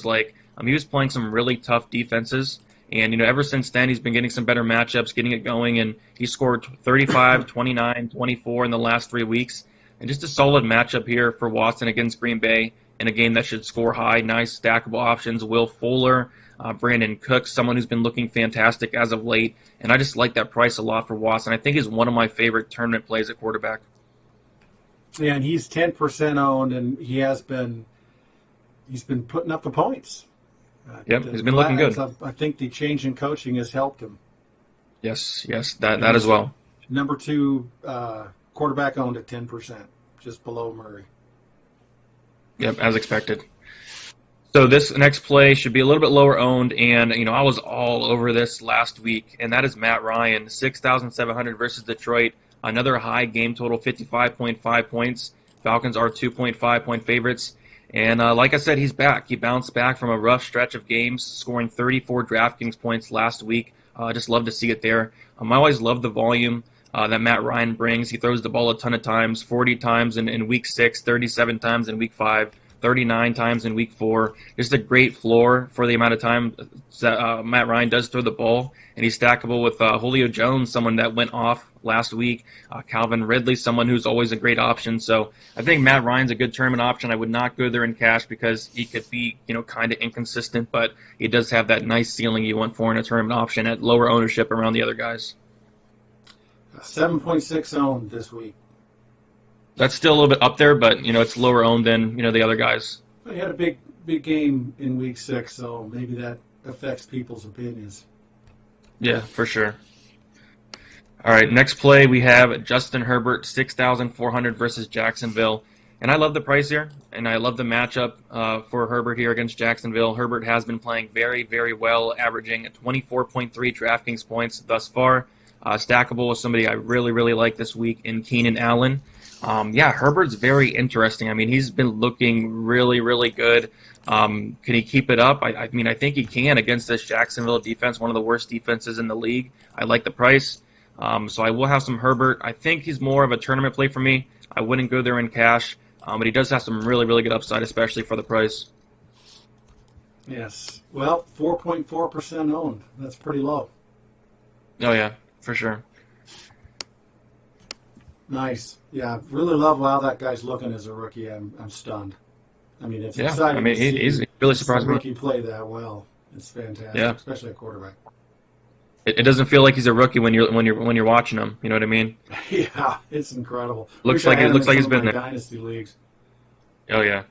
like. He was playing some really tough defenses. And, ever since then, he's been getting some better matchups, getting it going. And he scored 35, 29, 24 in the last 3 weeks. And just a solid matchup here for Watson against Green Bay in a game that should score high. Nice stackable options. Will Fuller, Brandon Cooks, someone who's been looking fantastic as of late. And I just like that price a lot for Watson. I think he's one of my favorite tournament plays at quarterback. Yeah, and he's 10% owned, and he's been putting up the points. Yep, he's been looking good. I think the change in coaching has helped him. Yes, that as well. Number 2 quarterback owned at 10%, just below Murray. Yep, as expected. So this next play should be a little bit lower owned, and I was all over this last week, and that is Matt Ryan, 6,700 versus Detroit. Another high game total, 55.5 points. Falcons are 2.5-point favorites. And like I said, he's back. He bounced back from a rough stretch of games, scoring 34 DraftKings points last week. I just love to see it there. I always love the volume that Matt Ryan brings. He throws the ball a ton of times, 40 times in Week 6, 37 times in Week 5, 39 times in Week 4. Just a great floor for the amount of time that Matt Ryan does throw the ball. And he's stackable with Julio Jones, someone that went off last week. Calvin Ridley, someone who's always a great option. So I think Matt Ryan's a good tournament option. I would not go there in cash because he could be, kind of inconsistent, but he does have that nice ceiling you want for in a tournament option at lower ownership around the other guys. 7.6 owned this week. That's still a little bit up there, but, it's lower owned than, the other guys. He had a big game in Week 6, so maybe that affects people's opinions. Yeah, for sure. All right, next play we have Justin Herbert, 6,400 versus Jacksonville. And I love the price here, and I love the matchup for Herbert here against Jacksonville. Herbert has been playing very, very well, averaging 24.3 DraftKings points thus far. Stackable with somebody I really, really like this week in Keenan Allen. Herbert's very interesting. He's been looking really, really good. Can he keep it up? I think he can against this Jacksonville defense, one of the worst defenses in the league. I like the price. So I will have some Herbert. I think he's more of a tournament play for me. I wouldn't go there in cash, but he does have some really, really good upside, especially for the price. Yes. Well, 4.4% owned. That's pretty low. Oh, yeah, for sure. Nice. Yeah, really love how that guy's looking as a rookie. I'm stunned. It's exciting to see he's really surprised me. Rookie play that well. It's fantastic, especially a quarterback. It doesn't feel like he's a rookie when you're watching him. You know what I mean? Yeah, it's incredible. Looks like he's been there. Dynasty leagues. Oh yeah.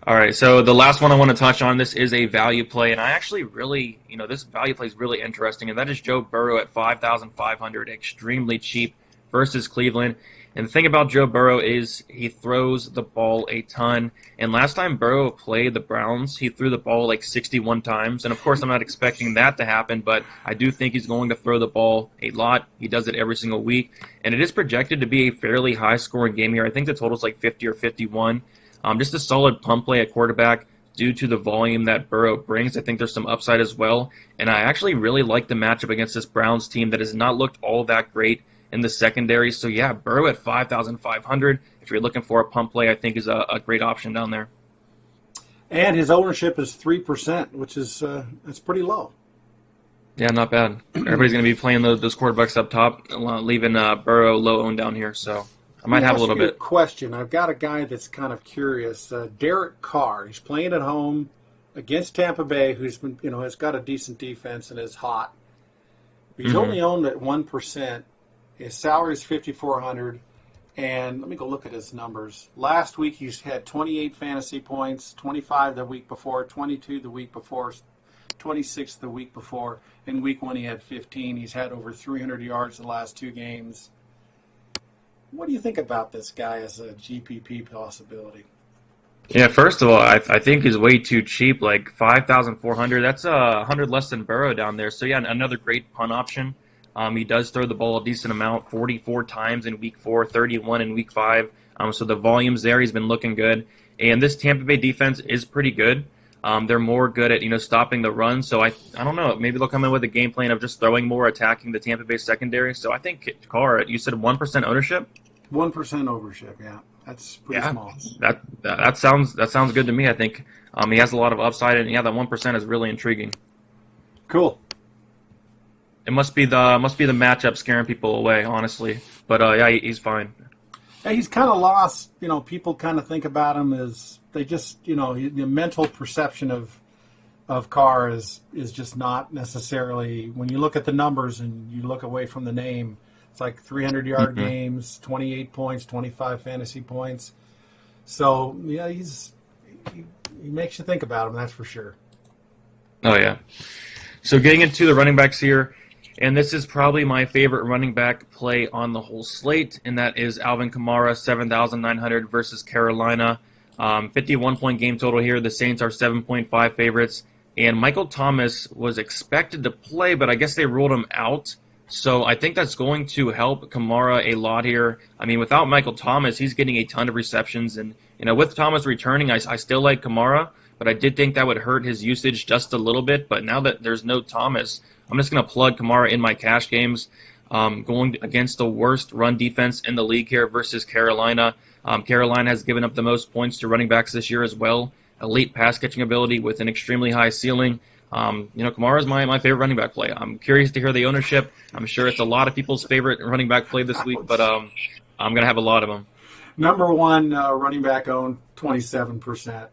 All right, so the last one I want to touch on, this is a value play, and I actually really, this value play is really interesting, and that is Joe Burrow at 5,500, extremely cheap versus Cleveland. And the thing about Joe Burrow is he throws the ball a ton. And last time Burrow played the Browns, he threw the ball like 61 times. And, of course, I'm not expecting that to happen, but I do think he's going to throw the ball a lot. He does it every single week. And it is projected to be a fairly high-scoring game here. I think the total's like 50 or 51. Just a solid pump play at quarterback due to the volume that Burrow brings. I think there's some upside as well. And I actually really like the matchup against this Browns team that has not looked all that great in the secondary. So, yeah, Burrow at 5,500. If you're looking for a pump play, I think is a great option down there. And his ownership is 3%, which is that's pretty low. Yeah, not bad. Everybody's going to be playing those quarterbacks up top, leaving Burrow low owned down here. So I might have a little bit. Question. I've got a guy that's kind of curious. Derek Carr. He's playing at home against Tampa Bay, who's been, has got a decent defense and is hot. He's only owned at 1%. His salary is $5,400, and let me go look at his numbers. Last week he's had 28 fantasy points, 25 the week before, 22 the week before, 26 the week before. In week 1 he had 15. He's had over 300 yards the last 2 games. What do you think about this guy as a GPP possibility? Yeah, first of all, I think he's way too cheap, like 5,400. That's 100 less than Burrow down there. So, yeah, another great punt option. He does throw the ball a decent amount, 44 times in Week 4, 31 in Week 5. So the volume's there. He's been looking good. And this Tampa Bay defense is pretty good. They're more good at, stopping the run. So I don't know. Maybe they'll come in with a game plan of just throwing more, attacking the Tampa Bay secondary. So I think Carr, you said 1% ownership? 1% ownership, yeah. That's pretty small. That sounds good to me. I think He has a lot of upside, and yeah, that 1% is really intriguing. Cool. It must be the matchup scaring people away, honestly. But yeah, he's fine. Yeah, he's kind of lost. People kind of think about him as they just, the mental perception of Carr is just not necessarily, when you look at the numbers and you look away from the name, it's like 300-yard games, 28 points, 25 fantasy points. So, yeah, he makes you think about him, that's for sure. Oh, yeah. So getting into the running backs here, and this is probably my favorite running back play on the whole slate, and that is Alvin Kamara, 7,900 versus Carolina. 51-point game total here. The Saints are 7.5 favorites. And Michael Thomas was expected to play, but I guess they ruled him out. So I think that's going to help Kamara a lot here. I mean, without Michael Thomas, he's getting a ton of receptions. And, with Thomas returning, I still like Kamara, but I did think that would hurt his usage just a little bit. But now that there's no Thomas, I'm just going to plug Kamara in my cash games, going against the worst run defense in the league here versus Carolina. Carolina has given up the most points to running backs this year as well. Elite pass catching ability with an extremely high ceiling. Kamara is my favorite running back play. I'm curious to hear the ownership. I'm sure it's a lot of people's favorite running back play this week, but I'm going to have a lot of them. Number one running back owned 27%.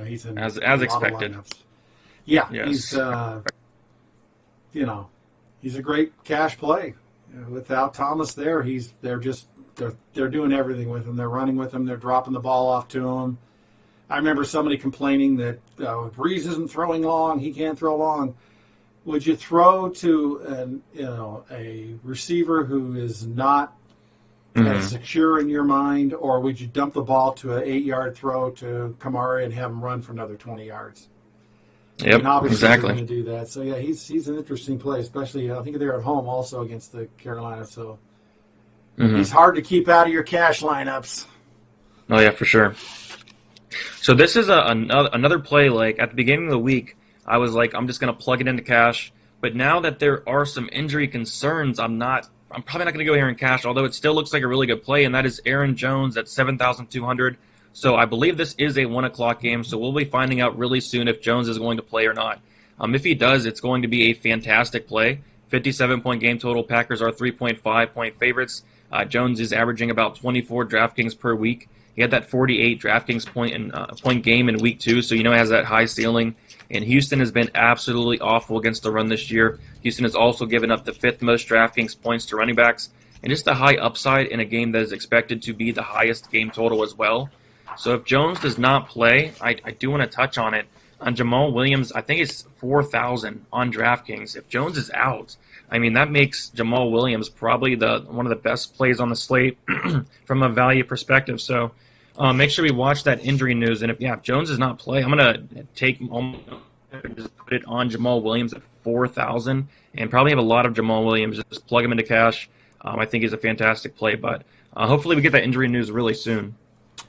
He's in as expected. Lineups. Yeah, yes. He's a great cash play. Without Thomas there, they're doing everything with him. They're running with him. They're dropping the ball off to him. I remember somebody complaining that Breeze isn't throwing long. He can't throw long. Would you throw to a receiver who is not as secure in your mind, or would you dump the ball to an 8-yard throw to Kamara and have him run for another 20 yards? Yep, exactly. Going to do that. So yeah, he's an interesting play, especially I think they're at home also against the Carolina. So he's hard to keep out of your cash lineups. Oh yeah, for sure. So this is another play. Like at the beginning of the week, I was like, I'm just going to plug it into cash. But now that there are some injury concerns, I'm probably not going to go here in cash. Although it still looks like a really good play, and that is Aaron Jones at 7,200. So I believe this is a 1:00 game. So we'll be finding out really soon if Jones is going to play or not. If he does, it's going to be a fantastic play. 57-point game total. Packers are 3.5-point favorites. Jones is averaging about 24 DraftKings per week. He had that 48 DraftKings point game in week 2, so he has that high ceiling. And Houston has been absolutely awful against the run this year. Houston has also given up the 5th most DraftKings points to running backs, and just a high upside in a game that is expected to be the highest game total as well. So if Jones does not play, I do want to touch on it. On Jamal Williams, I think it's 4,000 on DraftKings. If Jones is out, that makes Jamal Williams probably one of the best plays on the slate from a value perspective. So make sure we watch that injury news. And if Jones does not play, I'm going to just put it on Jamal Williams at 4,000 and probably have a lot of Jamal Williams. Just plug him into cash. I think he's a fantastic play, but hopefully we get that injury news really soon.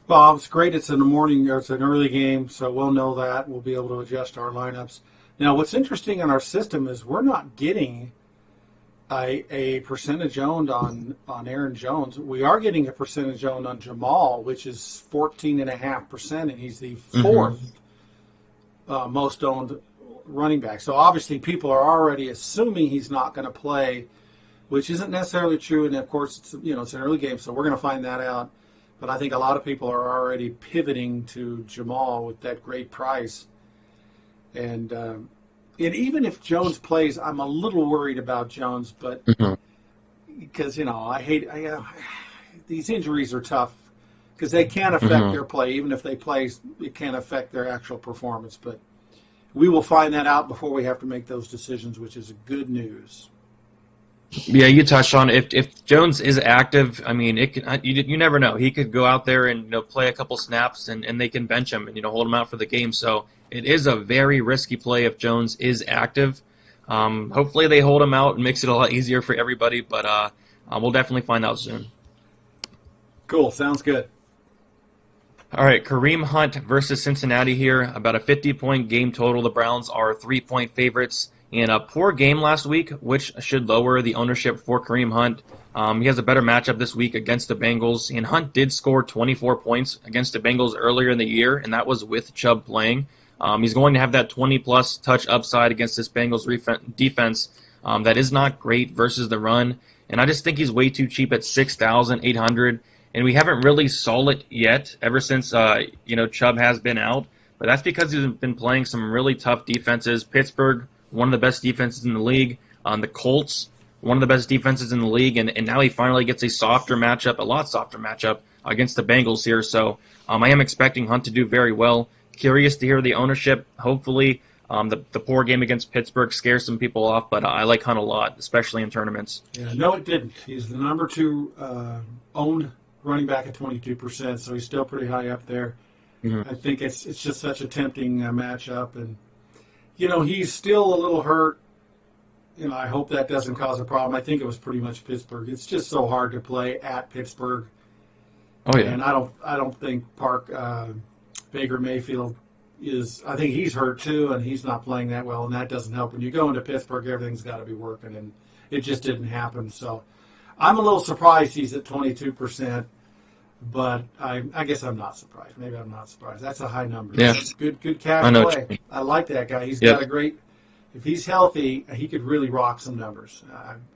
Well, it's great. It's in the morning. It's an early game, so we'll know that. We'll be able to adjust our lineups. Now, what's interesting in our system is we're not getting a percentage owned on Aaron Jones. We are getting a percentage owned on Jamal, which is 14.5%, and he's the 4th most owned running back. So obviously people are already assuming he's not going to play, which isn't necessarily true. And of course, it's an early game, so we're going to find that out. But I think a lot of people are already pivoting to Jamal with that great price. And even if Jones plays, I'm a little worried about Jones, but because, these injuries are tough because they can affect their play. Even if they play, it can affect their actual performance. But we will find that out before we have to make those decisions, which is good news. Yeah, you touched on it. If Jones is active, you never know. He could go out there and play a couple snaps, and they can bench him and hold him out for the game. So it is a very risky play if Jones is active. Hopefully they hold him out and makes it a lot easier for everybody, but we'll definitely find out soon. Cool. Sounds good. All right, Kareem Hunt versus Cincinnati here. About a 50-point game total. The Browns are 3-point favorites. In a poor game last week, which should lower the ownership for Kareem Hunt. He has a better matchup this week against the Bengals, and Hunt did score 24 points against the Bengals earlier in the year, and that was with Chubb playing. He's going to have that 20-plus touch upside against this Bengals defense that is not great versus the run. And I just think he's way too cheap at 6,800. And we haven't really saw it yet ever since Chubb has been out. But that's because he's been playing some really tough defenses. Pittsburgh, one of the best defenses in the league. The Colts, one of the best defenses in the league. And now he finally gets a lot softer matchup against the Bengals here. So I am expecting Hunt to do very well. Curious to hear the ownership. Hopefully the poor game against Pittsburgh scares some people off. But I like Hunt a lot, especially in tournaments. Yeah, no, it didn't. He's the number 2 owned running back at 22%, so he's still pretty high up there. Mm-hmm. I think it's just such a tempting matchup, and he's still a little hurt. I hope that doesn't cause a problem. I think it was pretty much Pittsburgh. It's just so hard to play at Pittsburgh. Oh yeah, and I don't think Baker Mayfield is. I think he's hurt too, and he's not playing that well, and that doesn't help. When you go into Pittsburgh, everything's got to be working, and it just didn't happen. So I'm a little surprised he's at 22%. But I guess I'm not surprised. Maybe I'm not surprised. That's a high number. Yeah. Good cash play. I like that guy. He's got a great – if he's healthy, he could really rock some numbers.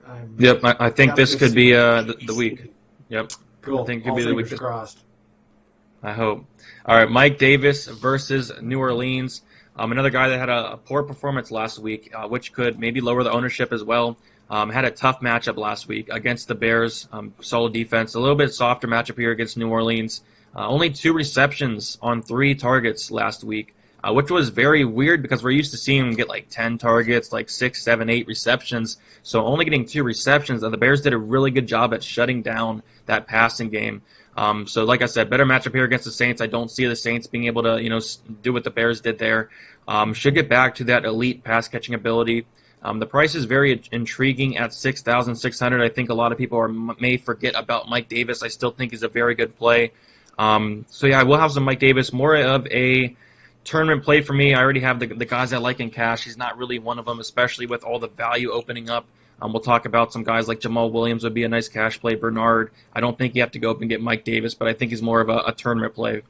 I think this could be the week. Yep. Cool. I think it could be the week. Crossed. I hope. All right, Mike Davis versus New Orleans. Another guy that had a poor performance last week, which could maybe lower the ownership as well. Had a tough matchup last week against the Bears. Solid defense. A little bit softer matchup here against New Orleans. Only 2 receptions on 3 targets last week, which was very weird because we're used to seeing him get like 10 targets, like 6, 7, 8 receptions. So only getting 2 receptions. And the Bears did a really good job at shutting down that passing game. So like I said, better matchup here against the Saints. I don't see the Saints being able to do what the Bears did there. Should get back to that elite pass catching ability. The price is very intriguing at 6,600. I think a lot of people may forget about Mike Davis. I still think he's a very good play. I will have some Mike Davis. More of a tournament play for me. I already have the guys I like in cash. He's not really one of them, especially with all the value opening up. We'll talk about some guys like Jamal Williams would be a nice cash play. Bernard. I don't think you have to go up and get Mike Davis, but I think he's more of a tournament play.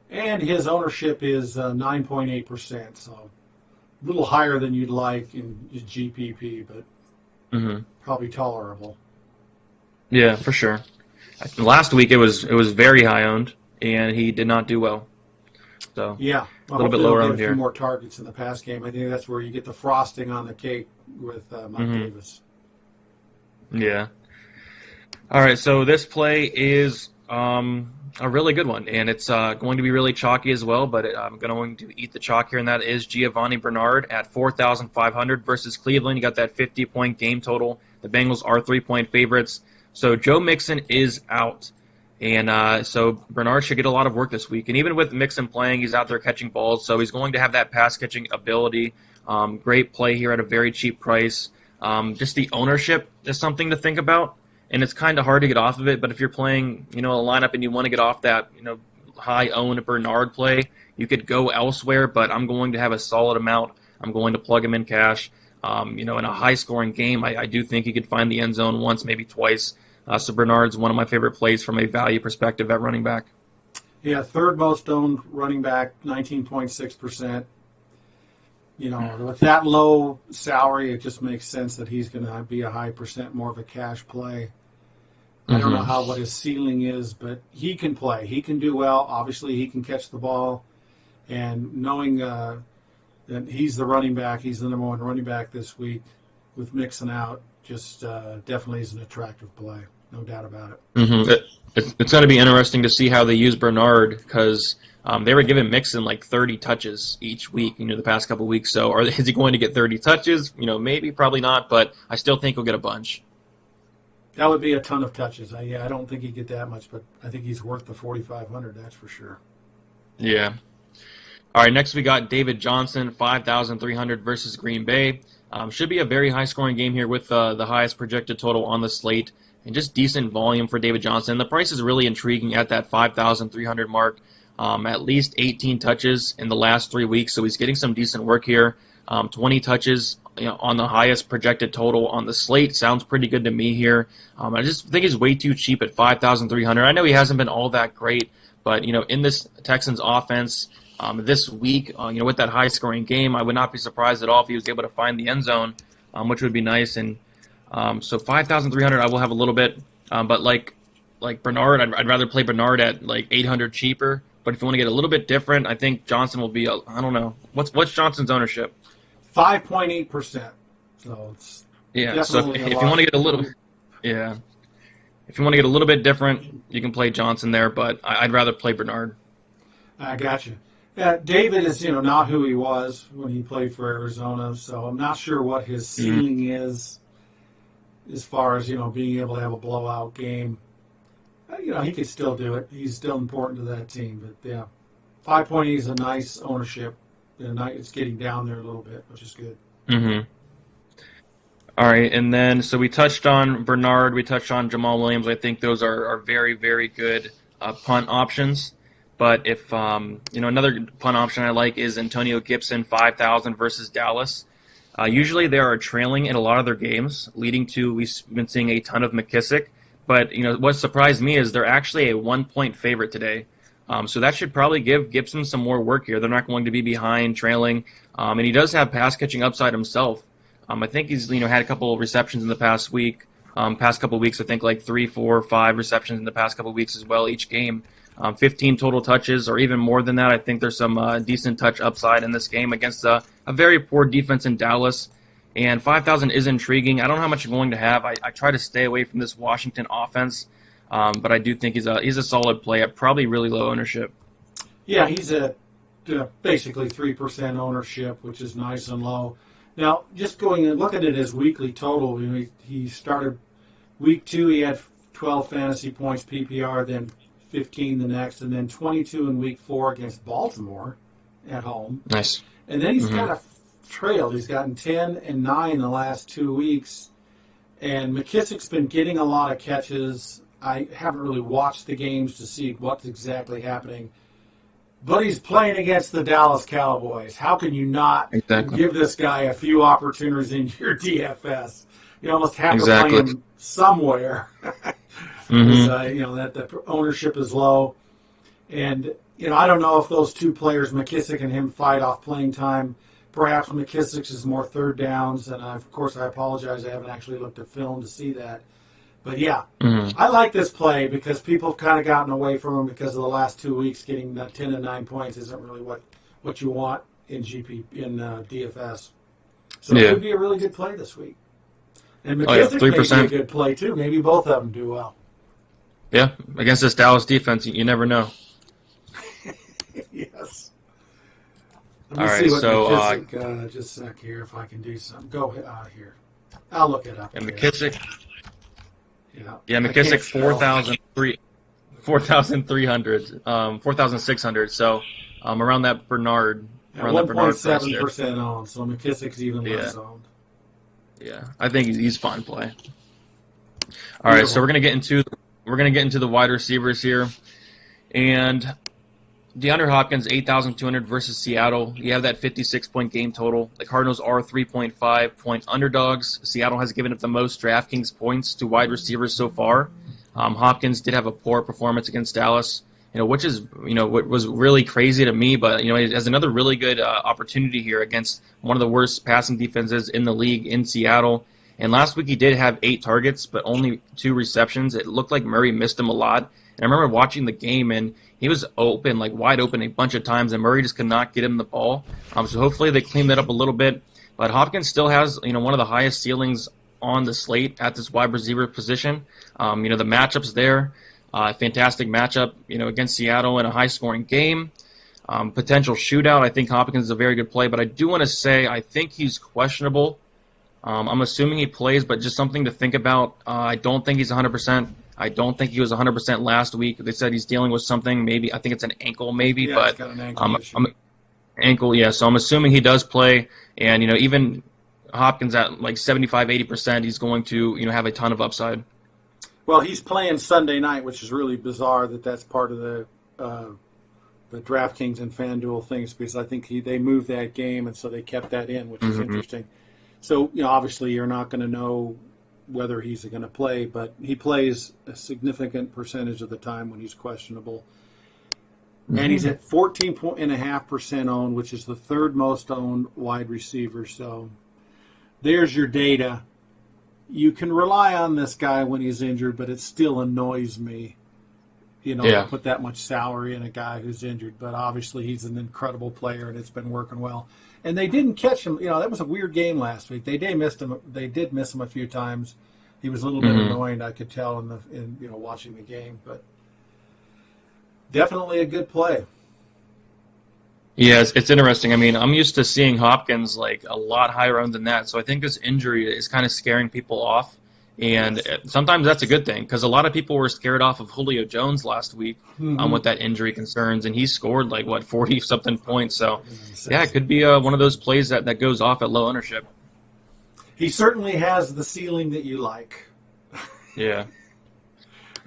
And his ownership is 9.8%, so a little higher than you'd like in GPP, but probably tolerable. Yeah, for sure. Last week it was very high owned, and he did not do well. So yeah, a little bit lower owned here. A few more targets in the pass game. I think that's where you get the frosting on the cake with Mike Davis. Yeah. All right, so this play is a really good one, and it's going to be really chalky as well, but I'm going to eat the chalk here, and that is Giovani Bernard at 4,500 versus Cleveland. You got that 50-point game total. The Bengals are 3-point favorites. So Joe Mixon is out, and so Bernard should get a lot of work this week. And even with Mixon playing, he's out there catching balls, so he's going to have that pass-catching ability. Great play here at a very cheap price. Just the ownership is something to think about. And it's kind of hard to get off of it, but if you're playing, a lineup and you want to get off that, high-owned Bernard play, you could go elsewhere, but I'm going to have a solid amount. I'm going to plug him in cash. In a high-scoring game, I do think he could find the end zone once, maybe twice. So Bernard's one of my favorite plays from a value perspective at running back. Yeah, third most owned running back, 19.6%. With that low salary, it just makes sense that he's going to be a high percent more of a cash play. I don't know what his ceiling is, but he can play. He can do well. Obviously, he can catch the ball. And knowing that he's the running back, he's the number 1 running back this week with Mixon out, just definitely is an attractive play. No doubt about it. It's going to be interesting to see how they use Bernard because they were giving Mixon like 30 touches each week, the past couple of weeks. So is he going to get 30 touches? Maybe, probably not, but I still think he'll get a bunch. That would be a ton of touches. I don't think he'd get that much, but I think he's worth the 4,500, that's for sure. Yeah. All right, next we got David Johnson, 5,300 versus Green Bay. Should be a very high-scoring game here with the highest projected total on the slate and just decent volume for David Johnson. The price is really intriguing at that 5,300 mark. At least 18 touches in the last 3 weeks, so he's getting some decent work here. 20 touches on the highest projected total on the slate sounds pretty good to me here. I just think he's way too cheap at 5,300. I know he hasn't been all that great, but in this Texans offense, This week, with that high-scoring game, I would not be surprised at all if he was able to find the end zone, which would be nice. And so 5,300, I will have a little bit, but like Bernard, I'd rather play Bernard at like 800 cheaper. But if you want to get a little bit different, I think Johnson will be. I don't know what's Johnson's ownership. 5.8%. So it's So if you want to get a little, if you want to get a little bit different, you can play Johnson there. But I'd rather play Bernard. I got you. David is, not who he was when he played for Arizona, so I'm not sure what his ceiling is as far as, being able to have a blowout game. He could still do it. He's still important to that team. But, 5.8 is a nice ownership. It's getting down there a little bit, which is good. Mm-hmm. All right, and then so we touched on Bernard. We touched on Jamal Williams. I think those are very, very good punt options. But if, another punt option I like is Antonio Gibson, 5,000 versus Dallas. Usually they are trailing in a lot of their games, leading to we've been seeing a ton of McKissick. But, what surprised me is they're actually a 1-point favorite today. So that should probably give Gibson some more work here. They're not going to be behind, trailing. And he does have pass-catching upside himself. I think he's, had a couple of receptions in the past couple of weeks. I think like 3, 4, 5 receptions in the past couple of weeks as well each game. 15 total touches or even more than that. I think there's some decent touch upside in this game against a very poor defense in Dallas. And 5,000 is intriguing. I don't know how much I'm going to have. I try to stay away from this Washington offense, but I do think he's a solid play at probably really low ownership. Yeah, he's at basically 3% ownership, which is nice and low. Now, just going and looking at his weekly total, he started week 2, he had 12 fantasy points PPR, then 15 the next, and then 22 in week 4 against Baltimore at home. Nice. And then he's kind of trailed. He's gotten 10 and 9 the last 2 weeks. And McKissick's been getting a lot of catches. I haven't really watched the games to see what's exactly happening. But he's playing against the Dallas Cowboys. How can you not give this guy a few opportunities in your DFS? You almost have to play him somewhere. That the ownership is low. And, I don't know if those two players, McKissick and him, fight off playing time. Perhaps McKissick's is more third downs. And, of course, I apologize. I haven't actually looked at film to see that. But, I like this play because people have kind of gotten away from him because of the last 2 weeks. Getting that 10 and 9 points isn't really what you want in DFS. So it could be a really good play this week. And McKissick may be a good play, too. Maybe both of them do well. Yeah, against this Dallas defense, you never know. Yes. Let me see what McKissick, just a sec here if I can do something. Go here. I'll look it up. And McKissick. Yeah, McKissick 4,300, 4,600. So around that Bernard. Around that Bernard 1.7% owned, so McKissick's even less owned. Yeah, I think he's fine play. All right, so we're gonna get into the wide receivers here, and DeAndre Hopkins 8,200 versus Seattle. You have that 56-point game total. The Cardinals are 3.5-point underdogs. Seattle has given up the most DraftKings points to wide receivers so far. Hopkins did have a poor performance against Dallas, which is what was really crazy to me. But he has another really good opportunity here against one of the worst passing defenses in the league in Seattle. And last week he did have 8 targets, but only 2 receptions. It looked like Murray missed him a lot. And I remember watching the game, and he was open, like wide open a bunch of times, and Murray just could not get him the ball. So hopefully they clean that up a little bit. But Hopkins still has, one of the highest ceilings on the slate at this wide receiver position. The matchups there, fantastic matchup, against Seattle in a high-scoring game. Potential shootout. I think Hopkins is a very good play, but I do want to say I think he's questionable. I'm assuming he plays, but just something to think about. I don't think he's 100%. I don't think he was 100% last week. They said he's dealing with something. Maybe I think it's an ankle, maybe. Yeah, but he's got an ankle issue. Ankle, yeah. So I'm assuming he does play, and even Hopkins at like 75-80%, he's going to have a ton of upside. Well, he's playing Sunday night, which is really bizarre that's part of the DraftKings and FanDuel things because I think they moved that game, and so they kept that in, which is interesting. So obviously you're not going to know whether he's going to play, but he plays a significant percentage of the time when he's questionable. And he's at 14.5% owned, which is the third most owned wide receiver. So there's your data. You can rely on this guy when he's injured, but it still annoys me, to put that much salary in a guy who's injured. But obviously he's an incredible player, and it's been working well. And they didn't catch him. That was a weird game last week. They did miss him a few times. He was a little bit annoying, I could tell in watching the game, but definitely a good play. Yeah, it's interesting. I mean, I'm used to seeing Hopkins like a lot higher owned than that, so I think this injury is kind of scaring people off, and sometimes that's a good thing because a lot of people were scared off of Julio Jones last week with that injury concerns, and he scored 40-something points. So, yeah, it could be one of those plays that goes off at low ownership. He certainly has the ceiling that you like. Yeah.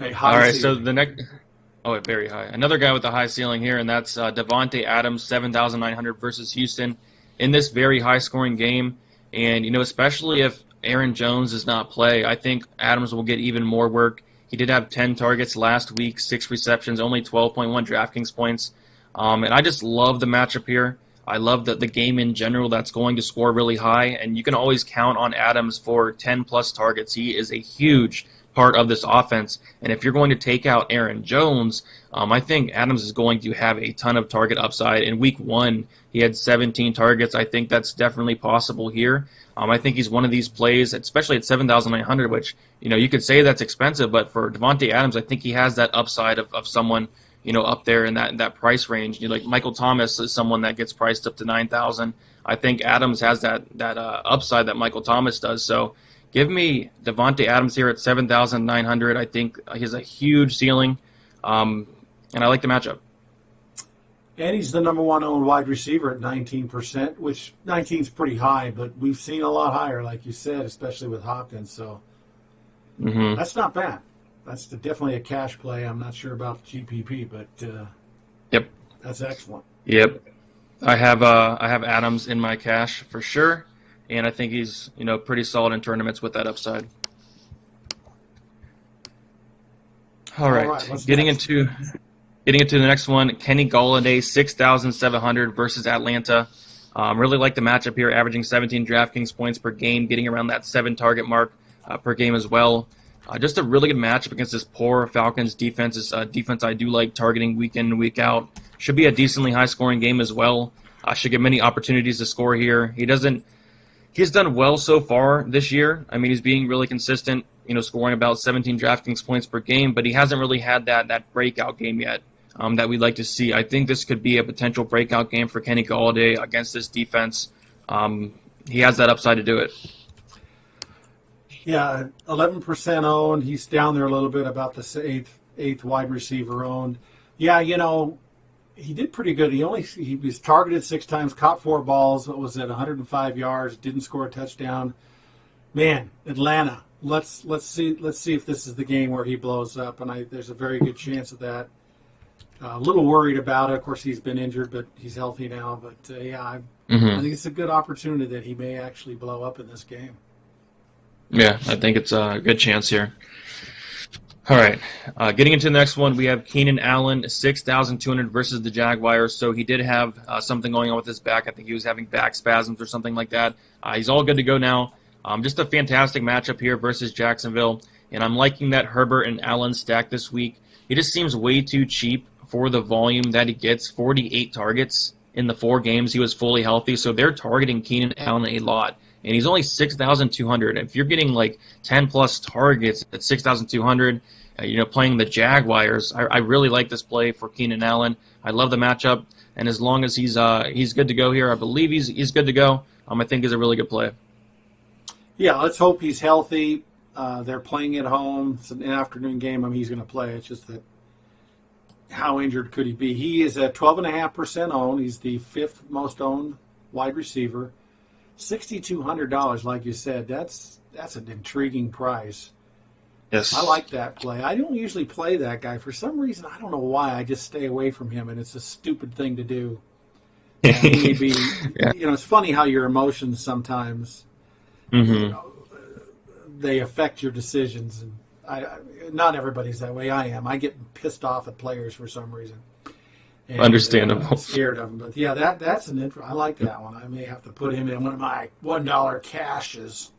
All right, ceiling. so the next – very high. Another guy with a high ceiling here, and that's Davante Adams, 7,900 versus Houston in this very high-scoring game. And, especially if Aaron Jones does not play, I think Adams will get even more work. He did have 10 targets last week, 6 receptions, only 12.1 DraftKings points. And I just love the matchup here. I love the game in general that's going to score really high, and you can always count on Adams for 10-plus targets. He is a huge part of this offense, and if you're going to take out Aaron Jones, I think Adams is going to have a ton of target upside. In week 1, he had 17 targets. I think that's definitely possible here. I think he's one of these plays, especially at 7,900, which, you could say that's expensive, but for Davante Adams, I think he has that upside of someone up there in that price range. Like Michael Thomas is someone that gets priced up to 9,000. I think Adams has that upside that Michael Thomas does. So give me Davante Adams here at 7,900. I think he has a huge ceiling, and I like the matchup. And he's the number one owned wide receiver at 19%, which 19 is pretty high, but we've seen a lot higher, like you said, especially with Hopkins. So that's not bad. That's definitely a cash play. I'm not sure about GPP, but yep, that's excellent. Yep, I have Adams in my cash for sure, and I think he's pretty solid in tournaments with that upside. All right, getting into the next one, Kenny Golladay, 6,700 versus Atlanta. Really like the matchup here, averaging 17 DraftKings points per game, getting around that 7 target mark per game as well. Just a really good matchup against this poor Falcons defense. This defense I do like targeting week in and week out. Should be a decently high-scoring game as well. Should get many opportunities to score here. He's done well so far this year. I mean, he's being really consistent, scoring about 17 DraftKings points per game, but he hasn't really had that breakout game yet that we'd like to see. I think this could be a potential breakout game for Kenny Golladay against this defense. He has that upside to do it. Yeah, 11% owned. He's down there a little bit, about the eighth wide receiver owned. Yeah, he did pretty good. He was targeted 6 times, caught 4 balls. What was it? 105 yards. Didn't score a touchdown. Man, Atlanta. Let's see if this is the game where he blows up, and there's a very good chance of that. A little worried about it. Of course, he's been injured, but he's healthy now. But I think it's a good opportunity that he may actually blow up in this game. Yeah, I think it's a good chance here. All right, getting into the next one, we have Keenan Allen, 6,200 versus the Jaguars. So he did have something going on with his back. I think he was having back spasms or something like that. He's all good to go now. Just a fantastic matchup here versus Jacksonville, and I'm liking that Herbert and Allen stack this week. He just seems way too cheap for the volume that he gets. 48 targets in the 4 games he was fully healthy, so they're targeting Keenan Allen a lot. And he's only 6,200. If you're getting 10-plus targets at 6,200, playing the Jaguars, I really like this play for Keenan Allen. I love the matchup, and as long as he's good to go here, I believe he's good to go. I think he's a really good play. Yeah, let's hope he's healthy. They're playing at home. It's an afternoon game. He's going to play. It's just that how injured could he be? He is at 12.5% owned. He's the 5th most owned wide receiver. $6,200, like you said, that's an intriguing price. Yes, I like that play. I don't usually play that guy for some reason. I don't know why. I just stay away from him, and it's a stupid thing to do. Maybe it's funny how your emotions sometimes they affect your decisions, and not everybody's that way. I am. I get pissed off at players for some reason. And, Understandable. Scared of him. But, yeah, that's an I like that one. I may have to put him in one of my $1 cashes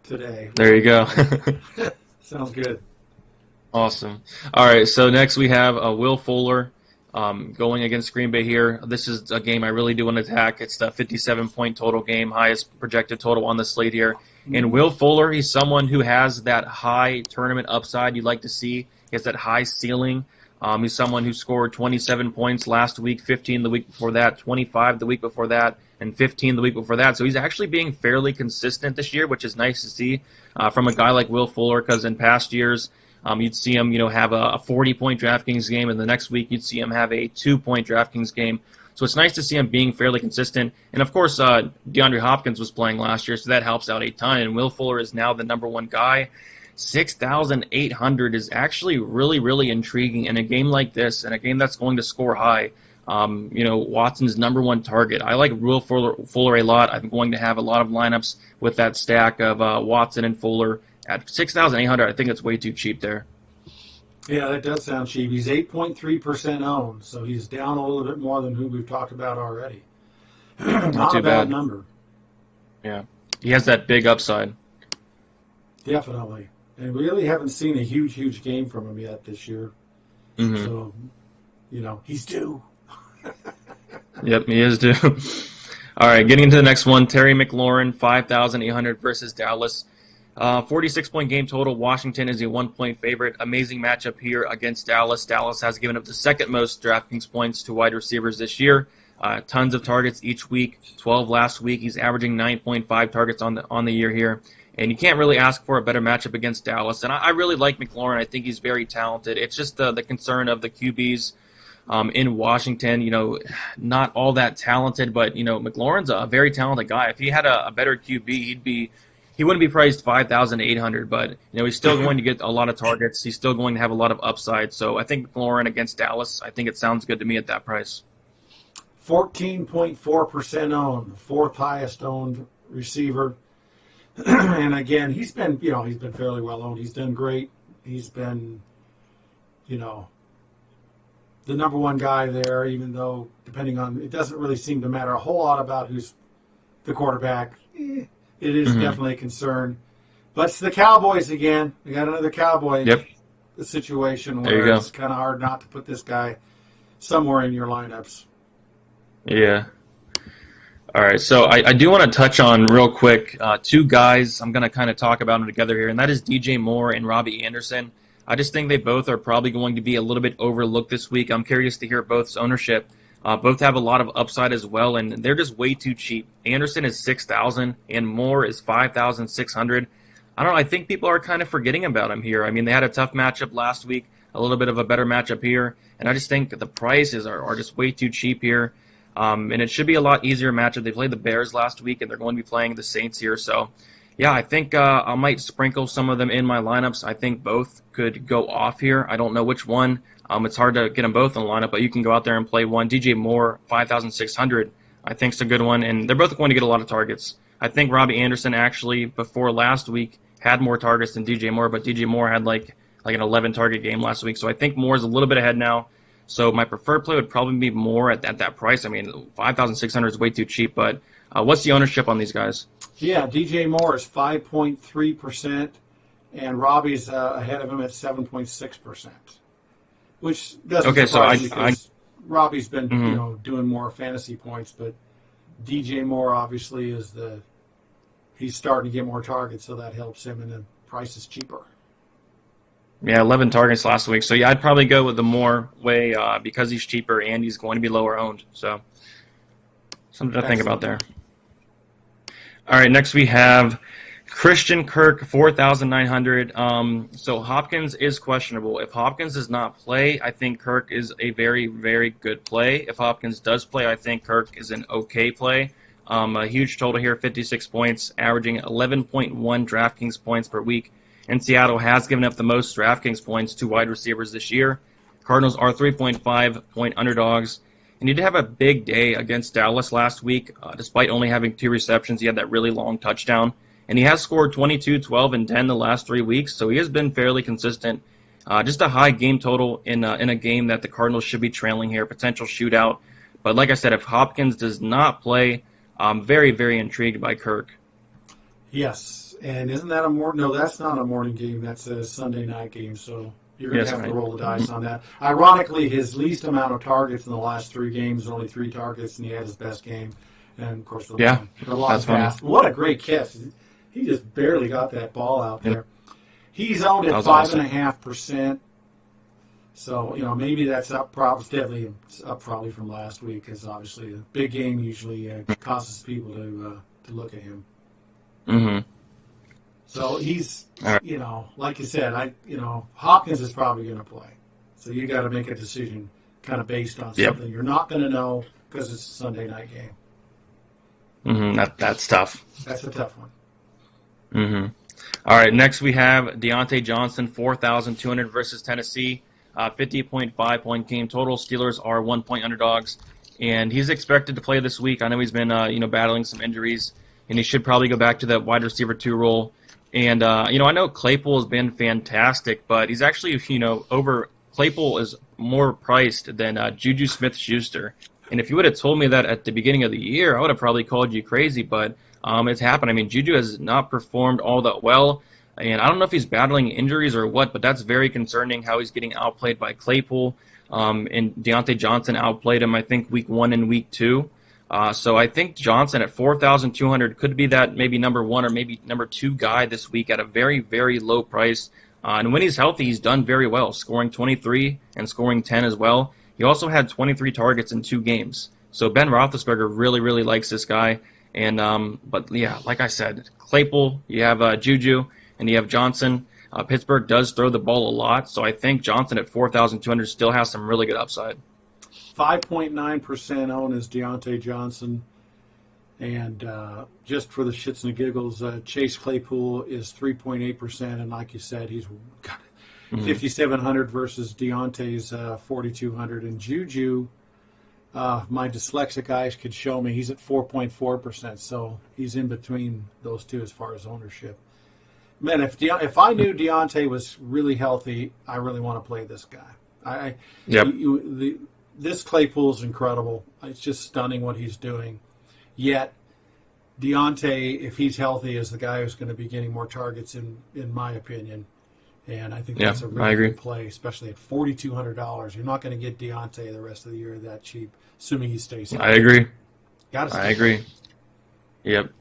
today. There you go. Sounds good. Awesome. All right, so next we have Will Fuller going against Green Bay here. This is a game I really do want to attack. It's the 57-point total game, highest projected total on the slate here. And Will Fuller, he's someone who has that high tournament upside you'd like to see. He has that high ceiling. He's someone who scored 27 points last week, 15 the week before that, 25 the week before that, and 15 the week before that. So he's actually being fairly consistent this year, which is nice to see from a guy like Will Fuller, because in past years, you'd see him, have a 40-point DraftKings game, and the next week you'd see him have a 2-point DraftKings game. So it's nice to see him being fairly consistent. And, of course, DeAndre Hopkins was playing last year, so that helps out a ton. And Will Fuller is now the number one guy. 6,800 is actually really, really intriguing in a game like this, and a game that's going to score high. Watson's number one target. I like Will Fuller a lot. I'm going to have a lot of lineups with that stack of Watson and Fuller. At 6,800, I think it's way too cheap there. Yeah, that does sound cheap. He's 8.3% owned, so he's down a little bit more than who we've talked about already. Not too a bad bad number. Yeah. He has that big upside. Definitely. And we really haven't seen a huge, huge game from him yet this year. Mm-hmm. So, he's due. Yep, he is due. All right, getting into the next one, Terry McLaurin, 5,800 versus Dallas. 46-point game total. Washington is a 1-point favorite. Amazing matchup here against Dallas. Dallas has given up the second most DraftKings points to wide receivers this year. Tons of targets each week. 12 last week. He's averaging 9.5 targets on the year here. And you can't really ask for a better matchup against Dallas. And I really like McLaurin. I think he's very talented. It's just the concern of the QBs in Washington. Not all that talented, but McLaurin's a very talented guy. If he had a better QB, he wouldn't be priced 5,800, but he's still going to get a lot of targets. He's still going to have a lot of upside. So I think McLaurin against Dallas, I think it sounds good to me at that price. 14.4% owned, fourth highest owned receiver. And again, he's been fairly well owned. He's done great. He's been, the number one guy there, even though it doesn't really seem to matter a whole lot about who's the quarterback. It is definitely a concern. But it's the Cowboys again. We got another Cowboy situation where it's kind of hard not to put this guy somewhere in your lineups. Yeah. All right, so I do want to touch on real quick two guys I'm going to kind of talk about them together here, and that is DJ Moore and Robby Anderson. I just think they both are probably going to be a little bit overlooked this week. I'm curious to hear both's ownership. Both have a lot of upside as well, and they're just way too cheap. Anderson is 6,000, and Moore is 5,600. I don't know. I think people are kind of forgetting about him here. I mean, they had a tough matchup last week, a little bit of a better matchup here, and I just think that the prices are just way too cheap here. And it should be a lot easier matchup. They played the Bears last week, and they're going to be playing the Saints here. So, yeah, I think I might sprinkle some of them in my lineups. I think both could go off here. I don't know which one. It's hard to get them both in the lineup, but you can go out there and play one. DJ Moore, 5,600, I think is a good one, and they're both going to get a lot of targets. I think Robby Anderson actually, before last week, had more targets than DJ Moore, but DJ Moore had like an 11-target game last week. So I think Moore's a little bit ahead now. So my preferred play would probably be Moore at that price. I mean, 5,600 is way too cheap, but what's the ownership on these guys? Yeah, DJ Moore is 5.3%, and Robbie's ahead of him at 7.6%, which doesn't surprise me because Robbie's been doing more fantasy points, but DJ Moore obviously he's starting to get more targets, so that helps him, and the price is cheaper. Yeah, 11 targets last week. So, yeah, I'd probably go with the Moore way because he's cheaper and he's going to be lower owned. So, something to think about there. All right, next we have Christian Kirk, 4,900. So, Hopkins is questionable. If Hopkins does not play, I think Kirk is a very, very good play. If Hopkins does play, I think Kirk is an okay play. A huge total here, 56 points, averaging 11.1 DraftKings points per week. And Seattle has given up the most DraftKings points to wide receivers this year. Cardinals are 3.5-point underdogs. And he did have a big day against Dallas last week. Despite only having 2 receptions, he had that really long touchdown. And he has scored 22, 12, and 10 the last 3 weeks, so he has been fairly consistent. Just a high game total in a game that the Cardinals should be trailing here, potential shootout. But like I said, if Hopkins does not play, I'm very, very intrigued by Kirk. Yes, and isn't that a morning? No, that's not a morning game. That's a Sunday night game. So you're going to have to roll the dice on that. Ironically, his least amount of targets in the last 3 games, only 3 targets, and he had his best game. And of course, the long pass. What a great catch! He just barely got that ball out there. He's owned at 5.5%. So, maybe that's up, probably up from last week, because obviously a big game usually causes people to look at him. Mm-hmm. So he's, like you said, Hopkins is probably going to play. So you got to make a decision kind of based on something you're not going to know because it's a Sunday night game. Mm-hmm. That's tough. That's a tough one. Mm-hmm. All right, next we have Deontay Johnson, 4,200 versus Tennessee. 50.5 point game total. Steelers are 1-point underdogs, and he's expected to play this week. I know he's been battling some injuries, and he should probably go back to that wide receiver 2 role. And I know Claypool has been fantastic, but he's actually over. Claypool is more priced than Juju Smith-Schuster. And if you would have told me that at the beginning of the year, I would have probably called you crazy. But it's happened. I mean, Juju has not performed all that well. And I don't know if he's battling injuries or what, but that's very concerning how he's getting outplayed by Claypool. And Deontay Johnson outplayed him, I think, week 1 and week 2. So I think Johnson at 4,200 could be that maybe number 1 or maybe number 2 guy this week at a very, very low price. And when he's healthy, he's done very well, scoring 23 and scoring 10 as well. He also had 23 targets in 2 games. So Ben Roethlisberger really, really likes this guy. And but yeah, like I said, Claypool, you have Juju, and you have Johnson. Pittsburgh does throw the ball a lot, so I think Johnson at 4,200 still has some really good upside. 5.9% own is Deontay Johnson. And just for the shits and the giggles, Chase Claypool is 3.8%. And like you said, he's got 5,700 versus Deontay's 4,200. And Juju, my dyslexic eyes could show me, he's at 4.4%. So he's in between those two as far as ownership. Man, if I knew Deontay was really healthy, I really want to play this guy. This Claypool's incredible. It's just stunning what he's doing. Yet, Deontay, if he's healthy, is the guy who's going to be getting more targets, in my opinion. And I think that's a really good play, especially at $4,200. You're not going to get Deontay the rest of the year that cheap, assuming he stays healthy. I agree. I agree. Yep.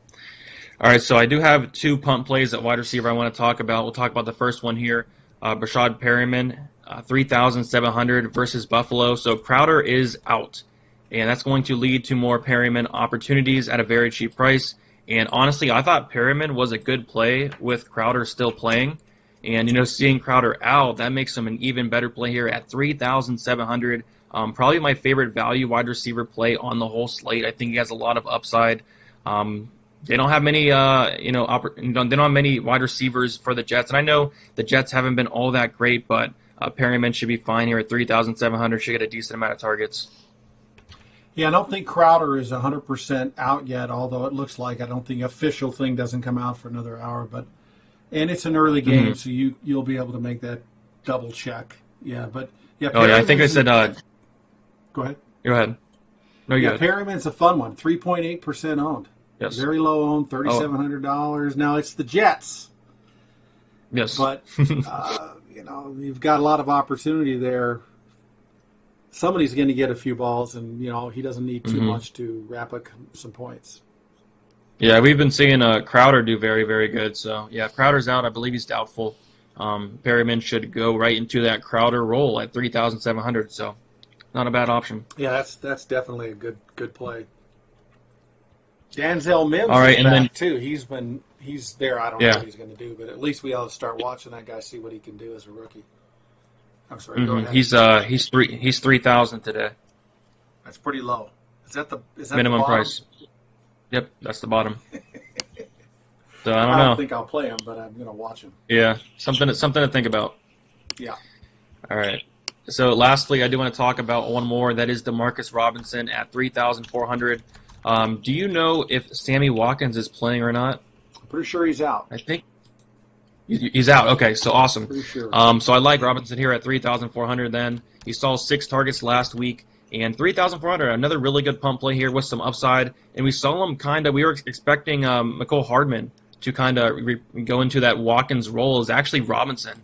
All right, so I do have 2 punt plays at wide receiver I want to talk about. We'll talk about the first one here. Brashad Perriman, 3,700 versus Buffalo. So Crowder is out, and that's going to lead to more Perriman opportunities at a very cheap price. And honestly, I thought Perriman was a good play with Crowder still playing. And, seeing Crowder out, that makes him an even better play here at 3,700. Probably my favorite value wide receiver play on the whole slate. I think he has a lot of upside. They don't have many, they don't have many wide receivers for the Jets. And I know the Jets haven't been all that great, but Perriman should be fine here at 3,700. Should get a decent amount of targets. Yeah, I don't think Crowder is 100% out yet, although it looks like. I don't think official thing doesn't come out for another hour. And it's an early game, so you'll be able to make that double check. Yeah, but yeah. I think I said. Go ahead. Go ahead. No, you. Yeah, Perriman's a fun one. 3.8% owned. Yes. Very low owned. $3,700. Now it's the Jets. Yes. But you've got a lot of opportunity there. Somebody's going to get a few balls, and he doesn't need too much to wrap up some points. Yeah, we've been seeing Crowder do very, very good. So yeah, if Crowder's out, I believe he's doubtful. Perriman should go right into that Crowder role at 3,700. So not a bad option. Yeah, that's definitely a good play. Denzel Mims is back too. He's there. I don't know what he's going to do, but at least we ought to start watching that guy, see what he can do as a rookie. I'm sorry. Go ahead. He's 3,000 today. That's pretty low. Is that minimum the price? Yep, that's the bottom. So I don't know. Think I'll play him, but I'm going to watch him. Yeah, something to think about. Yeah. All right. So lastly, I do want to talk about one more. That is Demarcus Robinson at 3,400. Do you know if Sammy Watkins is playing or not? I'm pretty sure he's out. I think He's out. Okay, so awesome. Pretty sure. So I like Robinson here at 3,400 then. He saw 6 targets last week, and 3,400, another really good pump play here with some upside. And we saw him we were expecting McCole Hardman to kind of go into that Watkins role. Is actually Robinson.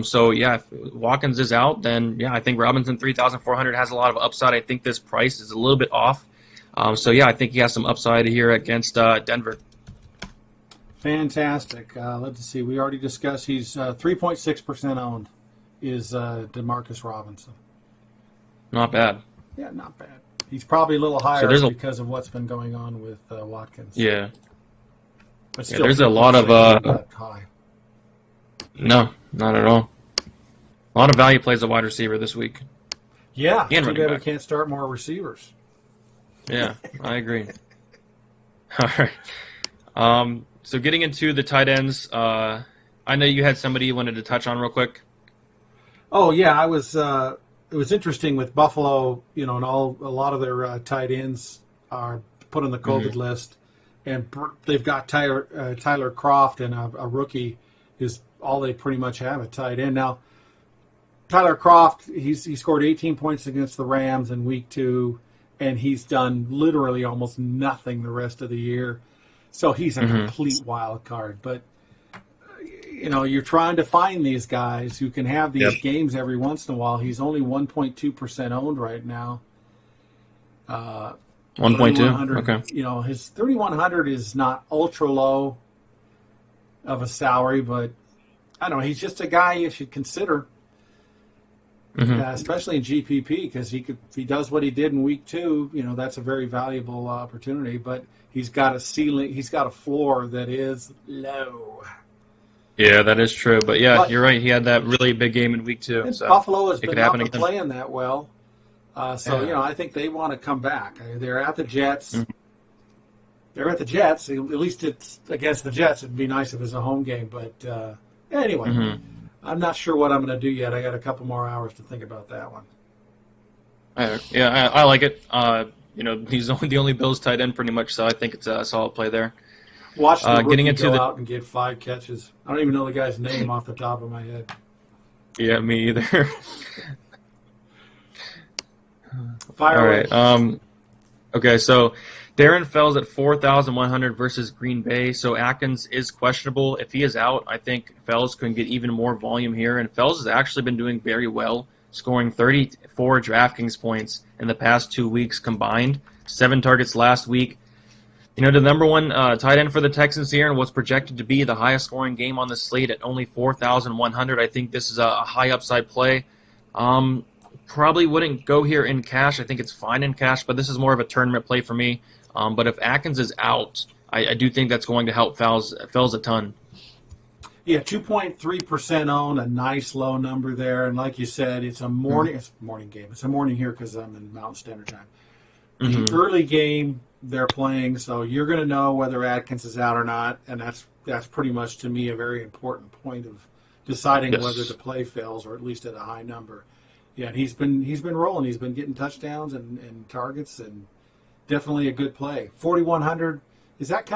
So, yeah, if Watkins is out, then, yeah, I think Robinson 3,400 has a lot of upside. I think this price is a little bit off. So, yeah, I think he has some upside here against Denver. Fantastic. Let's see. We already discussed he's 3.6% owned is Demarcus Robinson. Not bad. Yeah, not bad. He's probably a little higher because of what's been going on with Watkins. Yeah. But still, there's a lot of high. No, not at all. A lot of value plays at wide receiver this week. Yeah, and too bad we can't start more receivers. Yeah, I agree. All right. So getting into the tight ends, I know you had somebody you wanted to touch on real quick. Oh yeah, I was. It was interesting with Buffalo, and a lot of their tight ends are put on the COVID list, and they've got Tyler Kroft and a rookie is all they pretty much have at tight end now. Tyler Kroft, he scored 18 points against the Rams in Week 2, and he's done literally almost nothing the rest of the year. So he's a complete wild card. But, you're trying to find these guys who can have these games every once in a while. He's only 1.2% owned right now. 1.2? Okay. His 3,100 is not ultra low of a salary, but I don't know. He's just a guy you should consider, especially in GPP, because if he does what he did in Week 2, that's a very valuable opportunity. But he's got a ceiling, he's got a floor that is low. Yeah, that is true. But you're right. He had that really big game in Week 2. So Buffalo has been not playing that well, I think they want to come back. They're at the Jets. They're at the Jets. At least it's against the Jets. It'd be nice if it was a home game. But anyway, I'm not sure what I'm going to do yet. I got a couple more hours to think about that one. I like it. He's the only Bills tight end pretty much, so I think it's a solid play there. Watch the rookie go out and get 5 catches. I don't even know the guy's name off the top of my head. Yeah, me either. Fire away. All right. Okay, so Darren Fells at 4,100 versus Green Bay. So Atkins is questionable. If he is out, I think Fells can get even more volume here. And Fells has actually been doing very well, scoring 34 DraftKings points in the past 2 weeks combined. 7 targets last week. The number one tight end for the Texans here and what's projected to be the highest scoring game on the slate at only 4,100. I think this is a high upside play. Probably wouldn't go here in cash. I think it's fine in cash, but this is more of a tournament play for me. But if Atkins is out, I do think that's going to help Fells a ton. Yeah, 2.3% own, a nice low number there. And like you said, it's a morning game. It's a morning here because I'm in Mountain Standard Time. The early game they're playing, so you're going to know whether Atkins is out or not, and that's pretty much to me a very important point of deciding whether to play Fells, or at least at a high number. Yeah, he's been rolling. He's been getting touchdowns and targets, and definitely a good play. 4,100, is that kind